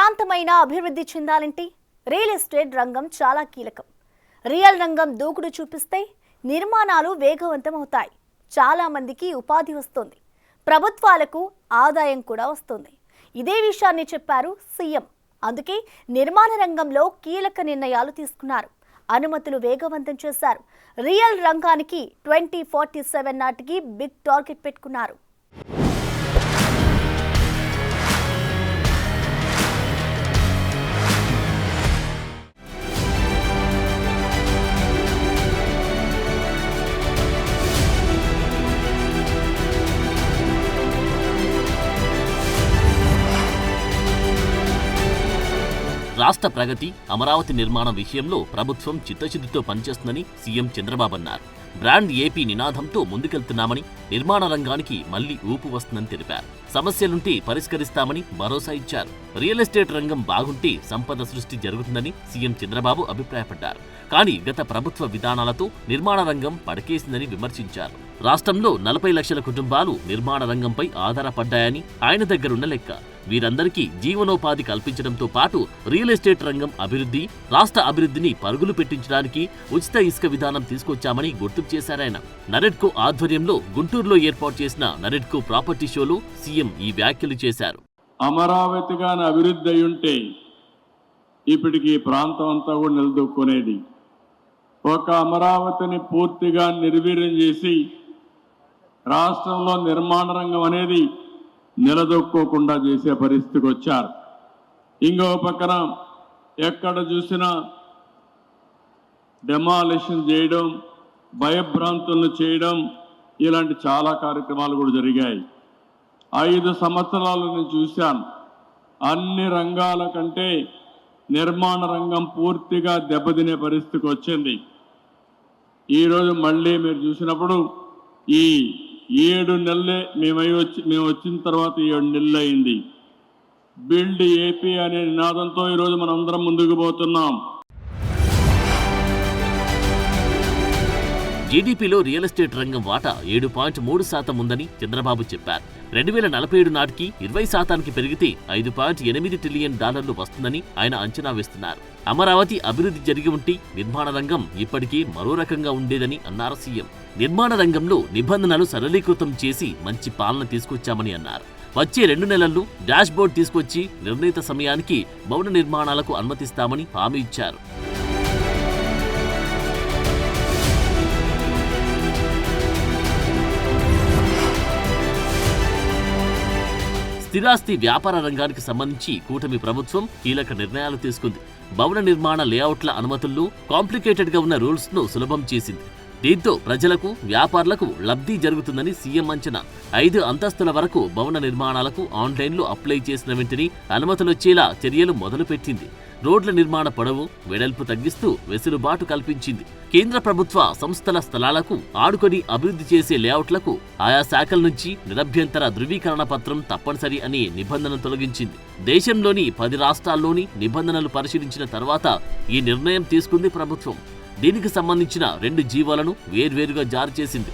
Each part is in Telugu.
ప్రాంతమైన అభివృద్ధి చెందాలంటే రియల్ ఎస్టేట్ రంగం చాలా కీలకం. రియల్ రంగం దూకుడు చూపిస్తే నిర్మాణాలు వేగవంతమవుతాయి. చాలా మందికి ఉపాధి వస్తుంది, ప్రభుత్వాలకు ఆదాయం కూడా వస్తుంది. ఇదే విషయాన్ని చెప్పారు సీఎం. అందుకే నిర్మాణ రంగంలో కీలక నిర్ణయాలు తీసుకున్నారు. అనుమతులు వేగవంతం చేశారు. రియల్ రంగానికి 2047 నాటికి బిగ్ టార్గెట్ పెట్టుకున్నారు. రాష్ట్ర ప్రగతి, అమరావతి నిర్మాణం విషయంలో ప్రభుత్వం చిత్తశుద్ధితో పనిచేస్తుందని సీఎం చంద్రబాబు అన్నారు. బ్రాండ్ ఏపీ నినాదంతో ముందుకెళ్తున్నామని, నిర్మాణ రంగానికి మళ్లీ ఊపు వస్తుందని తెలిపారు. సమస్యలుంటే పరిష్కరిస్తామని భరోసా ఇచ్చారు. రియల్ ఎస్టేట్ రంగం బాగుంటే సంపద సృష్టి జరుగుతుందని సీఎం చంద్రబాబు అభిప్రాయపడ్డారు. కానీ గత ప్రభుత్వ విధానాలతో నిర్మాణ రంగం పడకేసిందని విమర్శించారు. రాష్ట్రంలో 40 లక్షల కుటుంబాలు నిర్మాణ రంగంపై ఆధారపడ్డాయని ఆయన దగ్గరున్న లెక్క. వీరందరికీ జీవనోపాధి కల్పించడంతో పాటు రియల్ ఎస్టేట్ రంగం అభివృద్ధి, రాష్ట్ర అభివృద్ధిని పరుగులు పెట్టించడానికి ఉచిత ఇసుక విధానం తీసుకొచ్చామని గుర్తుకు చేశారాయన. నరెడ్కో ఆధ్వర్యంలో గుంటూరులో ఏర్పాటు చేసిన నరెడ్కో ప్రాపర్టీ షోలో సీఎం ఈ వ్యాఖ్యలు చేశారు. అమరావతిగా అభివృద్ధి అయి ఉంటే ఇప్పటికి ఈ ప్రాంతం అంతా కూడా నిలదొక్కునేది. ఒక అమరావతిని పూర్తిగా నిర్వీర్యం చేసి రాష్ట్రంలో నిర్మాణ రంగం అనేది నిలదొక్కోకుండా చేసే పరిస్థితికి వచ్చారు. ఇంకో పక్కన ఎక్కడ చూసినా డెమాలిషన్ చేయడం, భయభ్రాంతులను చేయడం, ఇలాంటి చాలా కార్యక్రమాలు కూడా జరిగాయి. 5 సంవత్సరాలు నేను చూశాను. అన్ని రంగాల కంటే నిర్మాణ రంగం పూర్తిగా దెబ్బతినే పరిస్థితికి వచ్చింది. ఈరోజు మళ్ళీ మీరు చూసినప్పుడు ఈ 7 నెలలే మేము వచ్చిన తర్వాత 7 నెలలు అయింది. బిల్డ్ ఏపీ అనే నినాదంతో ఈరోజు మనం అందరం ముందుకు పోతున్నాం. జీడీపీలో రియల్ ఎస్టేట్ రంగం వాటా 7.3% ఉందని చంద్రబాబు చెప్పారు. 2047 నాటికి 20% పెరిగితే $5.8 ట్రిలియన్ వస్తుందని ఆయన అంచనా వేస్తున్నారు. అమరావతి అభివృద్ధి జరిగి ఉంటే నిర్మాణ రంగం ఇప్పటికీ మరో రకంగా ఉండేదని అన్నారు సీఎం. నిర్మాణ రంగంలో నిబంధనలు సరళీకృతం చేసి మంచి పాలన తీసుకొచ్చామని అన్నారు. వచ్చే 2 నెలల్లో డాష్ బోర్డ్ తీసుకొచ్చి నిర్ణీత సమయానికి భవన నిర్మాణాలకు అనుమతిస్తామని హామీ ఇచ్చారు. స్థిరాస్తి వ్యాపార రంగానికి సంబంధించి కూటమి ప్రభుత్వం కీలక నిర్ణయాలు తీసుకుంది. భవన నిర్మాణ లేఅవుట్ల అనుమతుల్లో కాంప్లికేటెడ్ గా ఉన్న రూల్స్ ను సులభం చేసింది. దీంతో ప్రజలకు, వ్యాపారులకు లబ్ధి జరుగుతుందని సీఎం అంచనా. 5 అంతస్తుల వరకు భవన నిర్మాణాలకు ఆన్లైన్లో అప్లై చేసిన వెంటనే అనుమతులొచ్చేలా చర్యలు మొదలుపెట్టింది. రోడ్ల నిర్మాణ పొడవు, వెడల్పు తగ్గిస్తూ వెసులుబాటు కల్పించింది. కేంద్ర ప్రభుత్వ సంస్థల స్థలాలకు ఆడుకొని అభివృద్ధి చేసే లేఅవుట్లకు ఆయా శాఖల నుంచి నిరభ్యంతర ధృవీకరణ పత్రం తప్పనిసరి అనే నిబంధన తొలగించింది. దేశంలోని 10 రాష్ట్రాల్లోని నిబంధనలు పరిశీలించిన తర్వాత ఈ నిర్ణయం తీసుకుంది ప్రభుత్వం. దీనికి సంబంధించిన 2 జీవోలను వేర్వేరుగా జారీ చేసింది.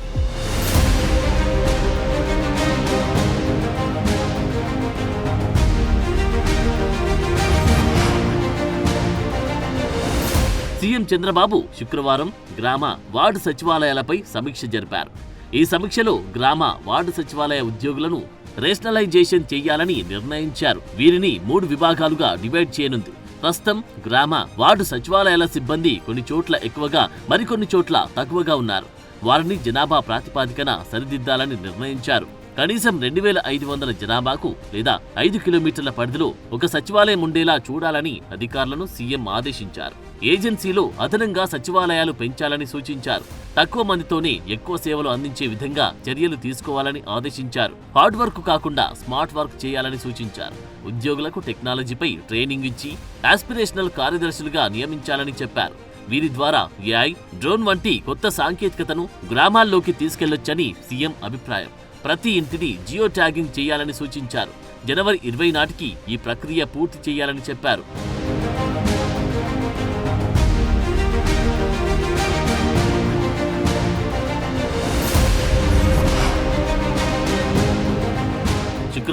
సీఎం చంద్రబాబు శుక్రవారం గ్రామ, వార్డు సచివాలయాలపై సమీక్ష జరిపారు. ఈ సమీక్షలో గ్రామ, వార్డు సచివాలయ ఉద్యోగులను రేషనలైజేషన్ చేయాలని నిర్ణయించారు. వీరిని 3 విభాగాలుగా డివైడ్ చేయనుంది. ప్రస్తుతం గ్రామ, వార్డు సచివాలయాల సిబ్బంది కొన్ని చోట్ల ఎక్కువగా, మరికొన్ని చోట్ల తక్కువగా ఉన్నారు. వారిని జనాభా ప్రాతిపాదికన సరిదిద్దాలని నిర్ణయించారు. కనీసం 2500 జనాభాకు లేదా 5 కిలోమీటర్ల పరిధిలో ఒక సచివాలయం ఉండేలా చూడాలని అధికారులను సీఎం ఆదేశించారు. ఏజెన్సీలో అదనంగా సచివాలయాలు పెంచాలని సూచించారు. తక్కువ మందితోనే ఎక్కువ సేవలు అందించే విధంగా చర్యలు తీసుకోవాలని ఆదేశించారు. హార్డ్ వర్క్ కాకుండా స్మార్ట్ వర్క్ చేయాలని సూచించారు. ఉద్యోగులకు టెక్నాలజీపై ట్రైనింగ్ ఇచ్చి ఆస్పిరేషనల్ కార్యదర్శులుగా నియమించాలని చెప్పారు. వీరి ద్వారా ఏఐ, డ్రోన్ వంటి కొత్త సాంకేతికతను గ్రామాల్లోకి తీసుకెళ్లొచ్చని సీఎం అభిప్రాయం. ప్రతి ఇంటిని జియో ట్యాగింగ్ చేయాలని సూచించారు. జనవరి 20 నాటికి ఈ ప్రక్రియ పూర్తి చేయాలని చెప్పారు.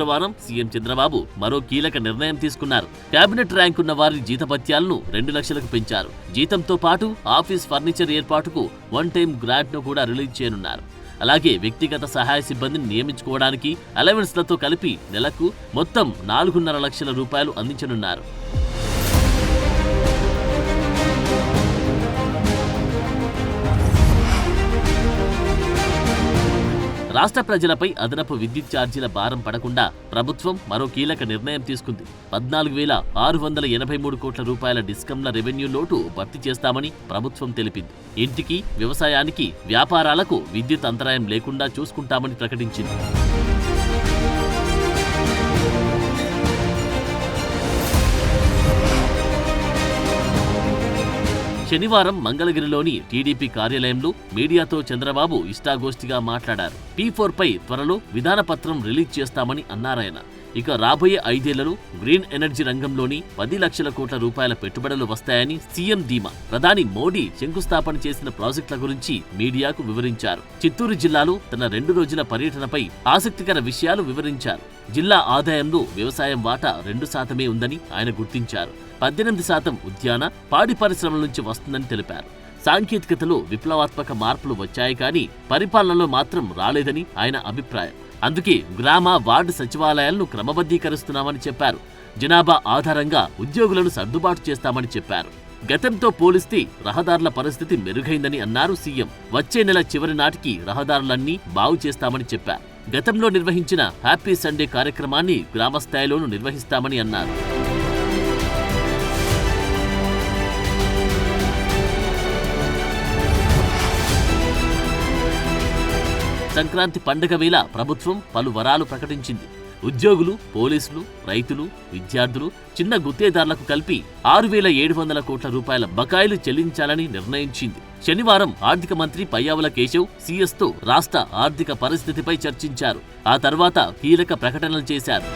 శుక్రవారం సీఎం చంద్రబాబు మరో కీలక నిర్ణయం తీసుకున్నారు. కేబినెట్ ర్యాంక్ ఉన్న వారి జీతభత్యాలను 2 లక్షలకు పెంచారు. జీతంతో పాటు ఆఫీస్ ఫర్నిచర్ ఏర్పాటుకు 1 టైం గ్రాంట్ ను కూడా రిలీజ్ చేయనున్నారు. అలాగే వ్యక్తిగత సహాయ సిబ్బందిని నియమించుకోవడానికి అలవెన్స్లతో కలిపి నెలకు మొత్తం 4.5 లక్షల రూపాయలు అందించనున్నారు. రాష్ట్ర ప్రజలపై అదనపు విద్యుత్ ఛార్జీల భారం పడకుండా ప్రభుత్వం మరో కీలక నిర్ణయం తీసుకుంది. 14,683 కోట్ల రూపాయల డిస్కంల రెవెన్యూ లోటు భర్తీ చేస్తామని ప్రభుత్వం తెలిపింది. ఇంటికి, వ్యవసాయానికి, వ్యాపారాలకు విద్యుత్ అంతరాయం లేకుండా చూసుకుంటామని ప్రకటించింది. శనివారం మంగళగిరిలోని టీడీపీ కార్యాలయంలో మీడియాతో చంద్రబాబు ఇష్టాగోష్ఠిగా మాట్లాడారు. P4 పై త్వరలో విధానపత్రం రిలీజ్ చేస్తామని అన్నారాయన. ఇక రాబోయే 5 ఏళ్లలో గ్రీన్ ఎనర్జీ రంగంలోని 10 లక్షల కోట్ల రూపాయల పెట్టుబడులు వస్తాయని సీఎం ధీమా. ప్రధాని మోడీ శంకుస్థాపన చేసిన ప్రాజెక్టుల గురించి మీడియాకు వివరించారు. చిత్తూరు జిల్లాలో తన 2 రోజుల పర్యటనపై ఆసక్తికర విషయాలు వివరించారు. జిల్లా ఆదాయంలో వ్యవసాయం వాటా 2% ఉందని ఆయన గుర్తించారు. 18% ఉద్యాన, పాడి పరిశ్రమల నుంచి వస్తుందని తెలిపారు. సాంకేతికతలో విప్లవాత్మక మార్పులు వచ్చాయి కానీ పరిపాలనలో మాత్రం రాలేదని ఆయన అభిప్రాయం. అందుకే గ్రామ, వార్డు సచివాలయాలను క్రమబద్ధీకరిస్తున్నామని చెప్పారు. జనాభా ఆధారంగా ఉద్యోగులను సర్దుబాటు చేస్తామని చెప్పారు. గతంతో పోలిస్తే రహదారుల పరిస్థితి మెరుగైందని అన్నారు సీఎం. వచ్చే నెల చివరి నాటికి రహదారులన్నీ బాగు చేస్తామని చెప్పారు. గతంలో నిర్వహించిన హ్యాపీ సండే కార్యక్రమాన్ని గ్రామస్థాయిలోనూ నిర్వహిస్తామని అన్నారు. సంక్రాంతి పండుగ వేళ ప్రభుత్వం పలు వరాలు ప్రకటించింది. ఉద్యోగులు, పోలీసులు, రైతులు, విద్యార్థులు, చిన్న గుత్తేదారులకు కలిపి 6,700 కోట్ల రూపాయల బకాయిలు చెల్లించాలని నిర్ణయించింది. శనివారం ఆర్థిక మంత్రి పయ్యావుల కేశవ్ సీఎస్తో రాష్ట్ర ఆర్థిక పరిస్థితిపై చర్చించారు. ఆ తర్వాత కీలక ప్రకటనలు చేశారు.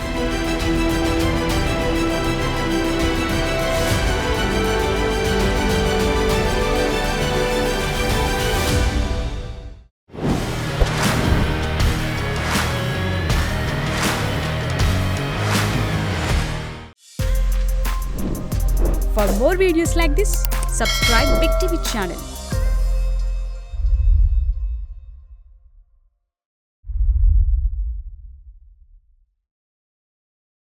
For more videos like this, subscribe Big TV channel.